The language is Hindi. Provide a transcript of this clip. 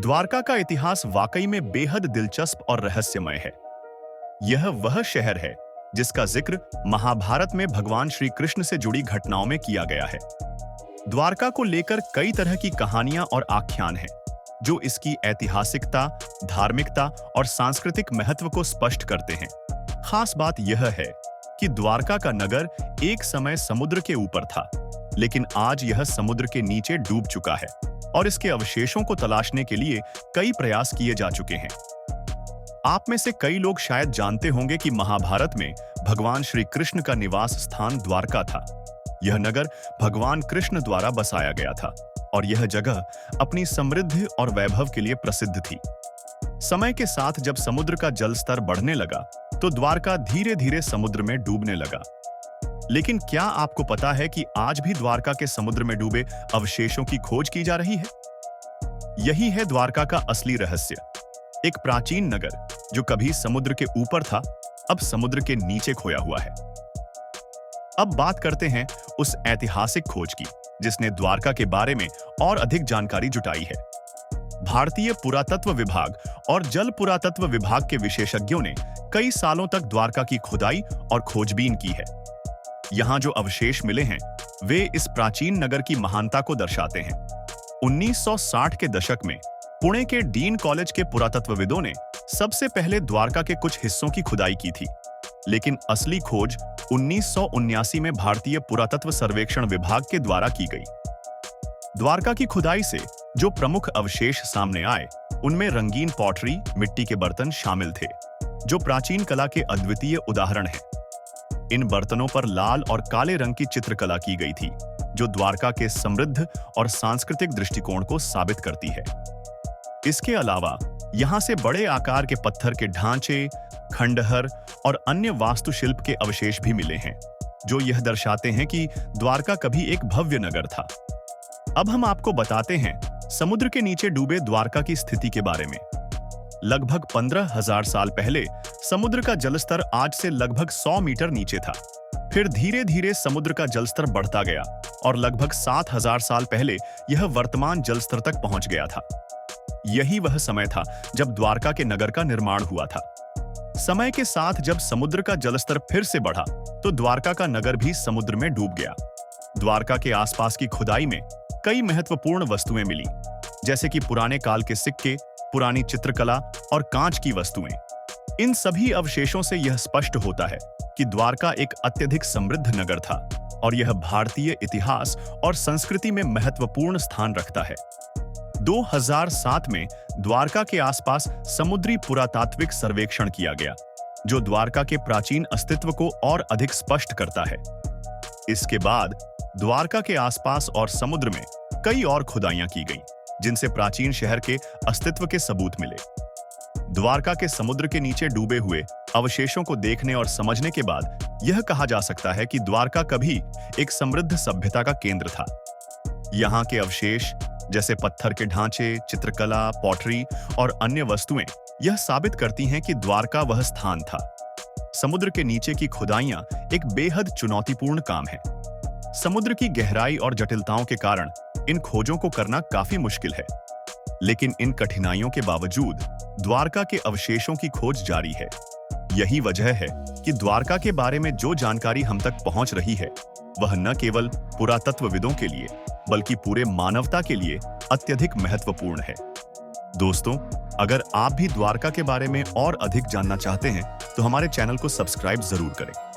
द्वारका का इतिहास वाकई में बेहद दिलचस्प और रहस्यमय है। यह वह शहर है जिसका जिक्र महाभारत में भगवान श्री कृष्ण से जुड़ी घटनाओं में किया गया है। द्वारका को लेकर कई तरह की कहानियां और आख्यान हैं, जो इसकी ऐतिहासिकता, धार्मिकता और सांस्कृतिक महत्व को स्पष्ट करते हैं। खास बात यह है कि द्वारका का नगर एक समय समुद्र के ऊपर था, लेकिन आज यह समुद्र के नीचे डूब चुका है और इसके अवशेषों को तलाशने के लिए कई प्रयास किए जा चुके हैं। आप में से कई लोग शायद जानते होंगे कि महाभारत में भगवान श्री कृष्ण का निवास स्थान द्वारका था। यह नगर भगवान कृष्ण द्वारा बसाया गया था और यह जगह अपनी समृद्धि और वैभव के लिए प्रसिद्ध थी। समय के साथ जब समुद्र का जल स्तर बढ़ने लगा, तो द्वारका धीरे धीरे समुद्र में डूबने लगा। लेकिन क्या आपको पता है कि आज भी द्वारका के समुद्र में डूबे अवशेषों की खोज की जा रही है? यही है द्वारका का असली रहस्य। एक प्राचीन नगर जो कभी समुद्र के ऊपर था, अब समुद्र के नीचे खोया हुआ है। अब बात करते हैं उस ऐतिहासिक खोज की, जिसने द्वारका के बारे में और अधिक जानकारी जुटाई है। भारतीय पुरातत्व विभाग और जल पुरातत्व विभाग के विशेषज्ञों ने कई सालों तक द्वारका की खुदाई और खोजबीन की है। यहाँ जो अवशेष मिले हैं, वे इस प्राचीन नगर की महानता को दर्शाते हैं। 1960 के दशक में पुणे के डीन कॉलेज के पुरातत्वविदों ने सबसे पहले द्वारका के कुछ हिस्सों की खुदाई की थी, लेकिन असली खोज 1979 में भारतीय पुरातत्व सर्वेक्षण विभाग के द्वारा की गई। द्वारका की खुदाई से जो प्रमुख अवशेष सामने आए, उनमें रंगीन पॉटरी, मिट्टी के बर्तन शामिल थे, जो प्राचीन कला के अद्वितीय उदाहरण हैं। इन बर्तनों पर लाल और काले रंग की चित्रकला की गई थी, जो द्वारका के समृद्ध और सांस्कृतिक दृष्टिकोण को साबित करती है। इसके अलावा यहाँ से बड़े आकार के पत्थर के ढांचे, खंडहर और अन्य वास्तुशिल्प के अवशेष भी मिले हैं, जो यह दर्शाते हैं कि द्वारका कभी एक भव्य नगर था। अब हम आपको बताते हैं समुद्र के नीचे डूबे द्वारका की स्थिति के बारे में। लगभग 15,000 साल पहले समुद्र का जलस्तर आज से लगभग 100 मीटर नीचे था। फिर धीरे धीरे समुद्र का जलस्तर बढ़ता गया और लगभग 7,000 साल पहले यह वर्तमान जलस्तर तक पहुंच गया था। यही वह समय था जब द्वारका के नगर का निर्माण हुआ था। समय के साथ जब समुद्र का जलस्तर फिर से बढ़ा, तो द्वारका का नगर भी समुद्र में डूब गया। द्वारका के आसपास की खुदाई में कई महत्वपूर्ण वस्तुएं मिली, जैसे कि पुराने काल के सिक्के, पुरानी चित्रकला और कांच की वस्तुएं। इन सभी अवशेषों से यह स्पष्ट होता है कि द्वारका एक अत्यधिक समृद्ध नगर था और यह भारतीय इतिहास और संस्कृति में महत्वपूर्ण स्थान रखता है। 2007 में द्वारका के आसपास समुद्री पुरातात्विक सर्वेक्षण किया गया, जो द्वारका के प्राचीन अस्तित्व को और अधिक स्पष्ट करता है। इसके बाद द्वारका के आसपास और समुद्र में कई और खुदाइयां की गईं, जिनसे प्राचीन शहर के अस्तित्व के सबूत मिले। द्वारका के समुद्र के नीचे डूबे हुए अवशेषों को देखने और समझने के बाद यह कहा जा सकता है कि द्वारका कभी एक समृद्ध सभ्यता का केंद्र था। यहाँ के अवशेष, जैसे पत्थर के ढांचे, चित्रकला, पॉटरी और अन्य वस्तुएं, यह साबित करती हैं कि द्वारका वह स्थान था। समुद्र के नीचे की खुदाइयां एक बेहद चुनौतीपूर्ण काम है। समुद्र की गहराई और जटिलताओं के कारण इन खोजों को करना काफी मुश्किल है, लेकिन इन कठिनाइयों के बावजूद द्वारका के अवशेषों की खोज जारी है। यही वजह है कि द्वारका के बारे में जो जानकारी हम तक पहुंच रही है, वह न केवल पुरातत्वविदों के लिए, बल्कि पूरे मानवता के लिए अत्यधिक महत्वपूर्ण है। दोस्तों, अगर आप भी द्वारका के बारे में और अधिक जानना चाहते हैं, तो हमारे चैनल को सब्सक्राइब जरूर करें।